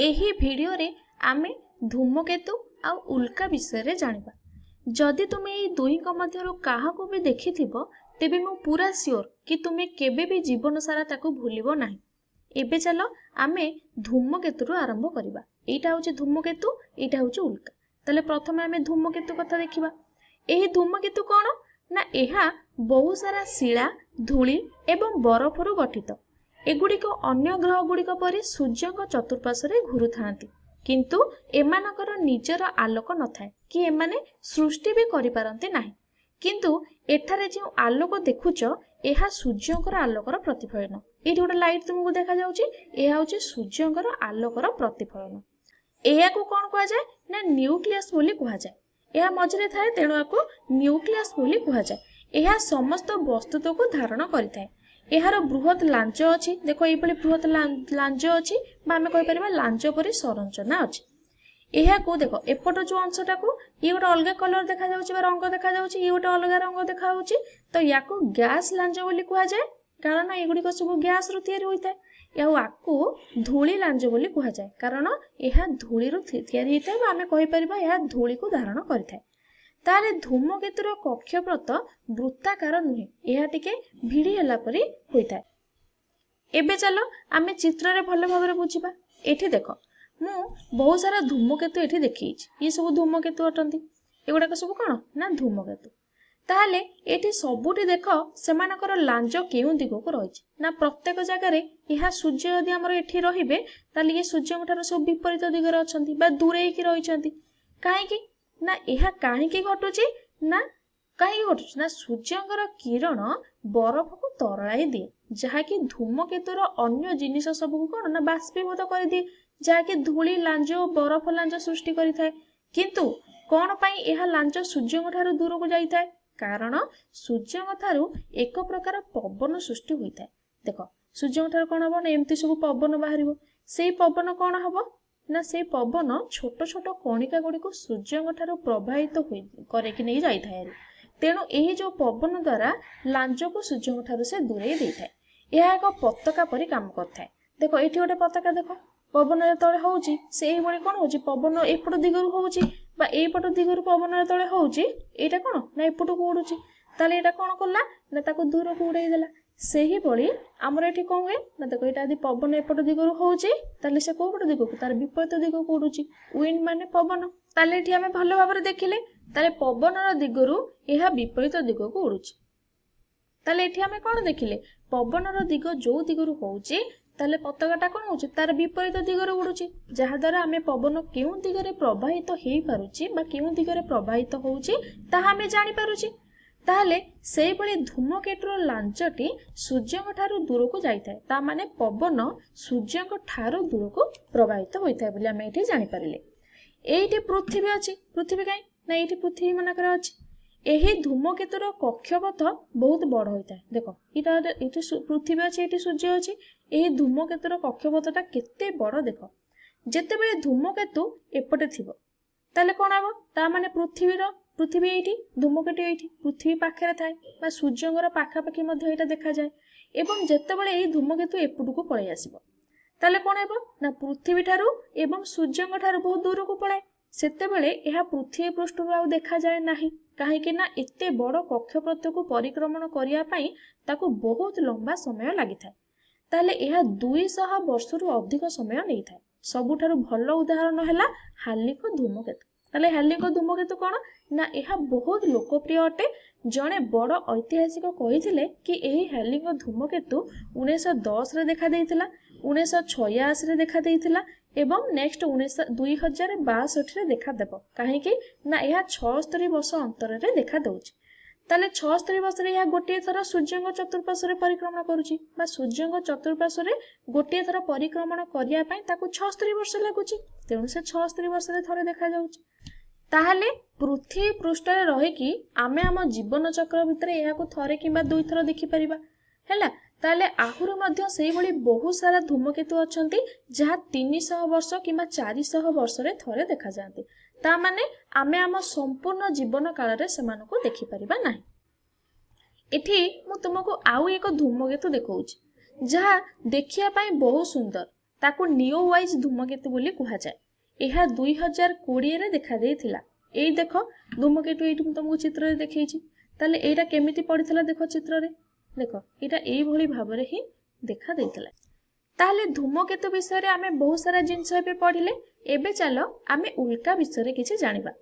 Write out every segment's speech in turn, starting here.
एही वीडियो रे आमे धूमकेतु आ उल्का विषय रे जानिबा। जदि तुमे एई दुईक मध्यरु काहाकू भी देखिथिबो तेबे मु पूरा श्योर कि तुमे केबे भी जीवन सारा ताकू भूलिबो नाही। एबे चलो आमे धूमकेतु आरंभ करिबा। एइटा होची धूमकेतु, एइटा होची उल्का। तले प्रथमे आमे धूमकेतु कथा देखिबा। एही धूमकेतु कोन ना एहा बहु सारा शिला, धूली एवं बरफरु गठित। एगुड़िक अन्य ग्रह गुड़िक परि सूर्यक चतुर्पार्श्वरे घूरु थांती, किंतु एमानकर निजर आलोक नथाए कि एमाने सृष्टि भी करि पारंते नाही। किंतु एठारे जो आलोक देखुच एहा सूर्यकर आलोकर प्रतिफलन। एठी गोटे लाइट तुमको देखा जाउची, एहा होची सूर्यकर आलोकर प्रतिफलन। एहा को कोन कहा जाय ना न्यूक्लियस बोली कहा जाय। एहा मझरे थाए तेणु आको न्यूक्लियस बोली कहा जाय। एहा समस्त वस्तुत्व को धारण करिथाए। एहार बृहत लांच अछि। देखो एई बली बृहत लांच अछि बा हमें कहि परिबा लांच परि संरचना अछि। एहा को देखो एपट जो अंशटा को ये गोटे अलग कलर देखा जाउची बा रंग देखा जाउची, ये गोटे अलग रंग देखा होउची, तो याको गैस लांच बोली कहा जाय, कारण एगुडी को सब गैस रु तयारी होइता। याउ आकु धूली लांच बोली कहा जाय, कारण एहा धूली रु तयारी होइता बा हमें कहि परिबा एहा धूली को धारण करिथाय। ताले धूमकेतुर कक्षपथ वृत्ताकार नुहे, यह टिके भिड़ी होला परि होइथाय। एबे चलो आमे चित्र रे भलो भाबरे बुझिबा। एठी देखो मु बहुत सारा धूमकेतु एठी देखिछि। ये सब धूमकेतु अटंती। एगुडा सब कोन ना धूमकेतु। ताले एठी सबुठी देखो सेमानकर लांज केउ दिगो को रहिछि ना प्रत्येक जगह रे यहा सूर्य यदि हमर एठी रहिबे ताले ये सूर्य मठार सब विपरीत दिगरे अछंती बा दूरे की रहिछंती। काहे की ना एहा काहेकि घटुची ना काहे घटुची ना सूर्यंकर किरण बरफ को तरळाई दिए, जहा कि धूमकेतुर अन्य जिनिस सब को कोन ना बाष्पीभूत कर दिए, जहा कि धूली लांज और बरफ लांज सृष्टि करि थाए। किंतु कोन पई एहा लांज सूर्यंक ठारू दूर को जाई थाए, कारण सूर्यंक ठारू एक प्रकार पवन सृष्टि होई थाए। देखो सूर्यंक ठारू कोन हबो ना एम्ति सब पवन बाहरिबो। सेई पवन कोन हबो ना से पवन छोट छोट कणिका गुड़ी को सूर्यंक ठारू प्रभावित करे कि नहीं जाई थाए। तेणु एही जो पवन द्वारा लांज को सूर्यंक ठारू से दूरे देई थाए। यह एक पताका परि काम करथाए। देखो एठी गोटे पताका देखो पवन रे तळे होउची, सेही भली कोन होउची पवन एपट दिगरु होउची बा एपट दिगरु पवन रे तळे होउची, एटा कोन ना एपट को उडुची। ताले एटा कोन करला ना ताको दूर को उड़ाई देला। सेही भली हमर एठी कोन होय ना देखो एटा यदि पवन एपट दिगरु होउची ताले से कोपट दिगो को तार विपरीत दिगो को उडुची। विंड माने पवन। ताले एठी हमें भलो भाबरे देखिले ताले पवनर दिगरु एहा विपरीत दिगो को उडुची। ताले एठी हमें कोन देखिले पवनर दिग जो दिगरु होउची ताले पताकाटा कोन होउची तार विपरीत दिगरे उडुची, जहा द्वारा हमें पवन केउ दिगरे प्रवाहित हेई पारुची बा केउ दिगरे प्रवाहित होउची ताहा हमें जानि पारुची। ताहले सेही भली धूमकेतुर लांचटी सूर्यंक ठारू दूर को जाई थाए, ता माने पवन सूर्यंक ठारू दूर को प्रवाहित होई थाए बोली हमें एठी जानि पारिले। एइठी पृथ्वी अछि। पृथ्वी काई ना एइठी पृथ्वी मानकर अछि। एही धूमकेतुर कक्षपथ बहुत बड़ होई थाए। देखो इटा एठी पृथ्वी अछि, एठी सूर्य अछि। एही धूमकेतुर कक्षपथटा केते बड़ देखो। जेतेबेले धूमकेतु एपटे थिबो ताले कोन हबो ता माने पृथ्वी एठी धूमकेतु एठी पृथ्वी पाखरे थाए बा सूर्यंकर पाखापाखी मध्ये एटा देखा जाय। एवं जेतेबेले एही धूमकेतु एपटु को पळै आसीबो ताले कोन हेबो ना पृथ्वी ठारू एवं सूर्यंक ठारू बहुत दूर को पळाय। सेतेबेले एहा पृथ्वी पृष्ठरु आउ देखा जाय नाही, काहे कि ना एते बड़ कक्षपथ को परिक्रमण करिया पई ताको बहुत लंबा समय लागि थाए। ताले एहा 200 वर्षरु अधिक समय नै थाए। सबुठारु भलो उदाहरण हैला हालिक धूमकेतु। ताले हालिक धूमकेतु कोन ना एहा बहुत लोकप्रिय अटे। जणे बड़ ऐतिहासिक कहिथिले कि एही हालिक धूमकेतु 1910 रे देखा देइथिला, 1986 रे देखा देइथिला एवं नेक्स्ट 2062 रे देखा देबो। काहे कि ना एहा 76 वर्ष अंतर रे देखा दउची। ताले 76 वर्ष रे एहा गोटे थरा सूर्यंक चतुर्पार्श्व रे परिक्रमण करूची बा सूर्यंक चतुर्पार्श्व रे गोटे थरा परिक्रमण करिया पई ताकू 76 वर्ष लागुची। तेणु से 76 वर्ष रे थरे देखा जाउची। ताहले पृथ्वी पृष्ठ रे रहे कि आमे हम जीवन चक्र भितरे एहा को थरे किबा दुई थरा देखि परिबा हैला। ताले आहुर मध्य सेही भली बहुत सारा धूमकेतु अछंती जहा 300 वर्ष किबा 400 वर्ष रे थरे देखा जांती। ता माने आमे आम संपूर्ण जीवन काल रे समान को देखि परिबा नाही। एठी मु तुमको आउ एक धूमकेतु देखौची जहा देखिया पई बहुत सुंदर, ताकू नियो वाइज धूमकेतु बोली कुहाଯାଏ। ଏହା 2020 ରେ ଦେଖାଯାଇଥିଲା। ଏଇ ଦେଖ ଧୂମକେତୁ ଏଇଠି ମୁଁ ତମକୁ ଚିତ୍ରରେ ଦେଖେଇଛି। ତାହେଲେ ଏଇଟା କେମିତି ପଡ଼ିଥିଲା ଦେଖ ଚିତ୍ରରେ, ଦେଖ ଏଇଟା ଏଇଭଳି ଭାବରେ ହିଁ ଦେଖା ଦେଇଥିଲା। ତାହେଲେ ଧୂମକେତୁ ବିଷୟରେ ଆମେ ବହୁତ ସାରା ଜିନିଷ ଏବେ ପଢ଼ିଲେ। ଏବେ ଚାଲ ଆମେ ଉଲ୍କା ବିଷୟରେ କିଛି ଜାଣିବା,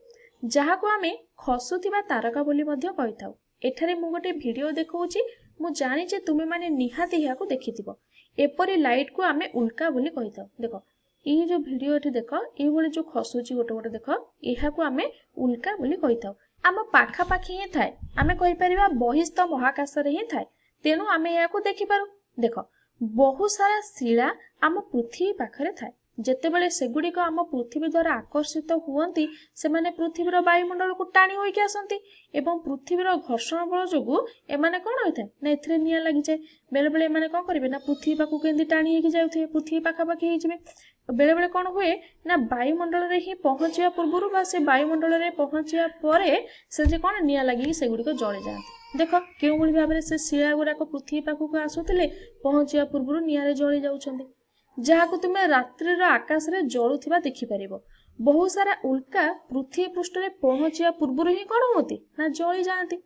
ଯାହାକୁ ଆମେ ଖସୁଥିବା ତାରକା ବୋଲି ମଧ୍ୟ କହିଥାଉ। ଏଠାରେ ମୁଁ ଗୋଟେ ଭିଡ଼ିଓ ଦେଖାଉଛି, ମୁଁ ଜାଣିଛି ତୁମେ ମାନେ ନିହାତି ଏହାକୁ ଦେଖିଥିବ। ଏପରି ଲାଇଟକୁ ଆମେ ଉଲ୍କା ବୋଲି କହିଥାଉ। ଦେଖ ଏଇ ଯୋଉ ଭିଡ଼ିଓ ଏଠି ଦେଖ, ଏଇଭଳି ଯୋଉ ଖସୁଛି ଗୋଟେ ଗୋଟେ ଦେଖ, ଏହାକୁ ଆମେ ଉଲ୍କା ବୋଲି କହିଥାଉ। ଆମ ପାଖାପାଖି ହିଁ ଥାଏ, ଆମେ କହିପାରିବା ବହିସ୍ଥ ମହାକାଶରେ ହିଁ ଥାଏ, ତେଣୁ ଆମେ ଏହାକୁ ଦେଖିପାରୁ। ଦେଖ ବହୁତ ସାରା ଶିଳା ଆମ ପୃଥିବୀ ପାଖରେ ଥାଏ। ଯେତେବେଳେ ସେଗୁଡ଼ିକ ଆମ ପୃଥିବୀ ଦ୍ୱାରା ଆକର୍ଷିତ ହୁଅନ୍ତି, ସେମାନେ ପୃଥିବୀର ବାୟୁମଣ୍ଡଳକୁ ଟାଣି ହୋଇକି ଆସନ୍ତି ଏବଂ ପୃଥିବୀର ଘର୍ଷଣ ବଳ ଯୋଗୁଁ ଏମାନେ କ'ଣ ହୋଇଥାଏ ନା ଏଥିରେ ନିଆଁ ଲାଗିଯାଏ। ବେଳେବେଳେ ଏମାନେ କ'ଣ କରିବେ ନା ପୃଥିବୀ ପାଖକୁ କେମିତି ଟାଣି ହେଇକି ଯାଉଥିବେ, ପୃଥିବୀ ପାଖାପାଖି ହେଇଯିବେ। ବେଳେବେଳେ କ'ଣ ହୁଏ ନା ବାୟୁମଣ୍ଡଳରେ ହିଁ ପହଞ୍ଚିବା ପୂର୍ବରୁ ବା ସେ ବାୟୁମଣ୍ଡଳରେ ପହଞ୍ଚିବା ପରେ ସେଥିରେ କ'ଣ ନିଆଁ ଲାଗିକି ସେଗୁଡ଼ିକ ଜଳିଯାଆନ୍ତି। ଦେଖ କେଉଁଭଳି ଭାବରେ ସେ ଶିଳା ଗୁଡ଼ାକ ପୃଥିବୀ ପାଖକୁ ଆସୁଥିଲେ ପହଞ୍ଚିବା ପୂର୍ବରୁ ନିଆଁରେ ଜଳି ଯାଉଛନ୍ତି, ଯାହାକୁ ତୁମେ ରାତ୍ରିର ଆକାଶରେ ଜଳୁଥିବା ଦେଖିପାରିବ। ବହୁତ ସାରା ଉଲ୍କା ପୃଥିବୀ ପୃଷ୍ଠରେ ପହଞ୍ଚିବା ପୂର୍ବରୁ ହିଁ କ'ଣ ହୁଅନ୍ତି ନା ଜଳି ଯାଆନ୍ତି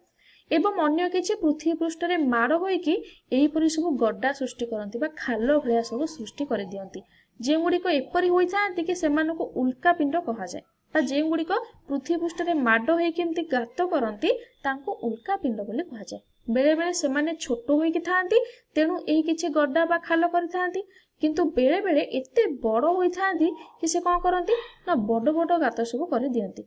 ଏବଂ ଅନ୍ୟ କିଛି ପୃଥିବୀ ପୃଷ୍ଠରେ ମାଡ଼ ହୋଇକି ଏହିପରି ସବୁ ଗଡ୍ଡା ସୃଷ୍ଟି କରନ୍ତି ବା ଖାଲ ଭଳିଆ ସବୁ ସୃଷ୍ଟି କରିଦିଅନ୍ତି, ଯେଉଁଗୁଡ଼ିକ ଏପରି ହୋଇଥାନ୍ତି କି ସେମାନଙ୍କୁ ଉଲ୍କା ପିଣ୍ଡ କୁହାଯାଏ। ବା ଯେଉଁଗୁଡ଼ିକ ପୃଥିବୀ ପୃଷ୍ଠରେ ମାଡ଼ ହୋଇକି ଏମିତି ଗାତ କରନ୍ତି ତାଙ୍କୁ ଉଲ୍କା ପିଣ୍ଡ ବୋଲି କୁହାଯାଏ। ବେଳେବେଳେ ସେମାନେ ଛୋଟ ହୋଇକି ଥାଆନ୍ତି, ତେଣୁ ଏହି କିଛି ଗଡ୍ଡା ବା ଖାଲ କରିଥାନ୍ତି, କିନ୍ତୁ ବେଳେବେଳେ ଏତେ ବଡ଼ ହୋଇଥାନ୍ତି କି ସେ କ'ଣ କରନ୍ତି ନା ବଡ଼ ବଡ଼ ଗାତ ସବୁ କରିଦିଅନ୍ତି।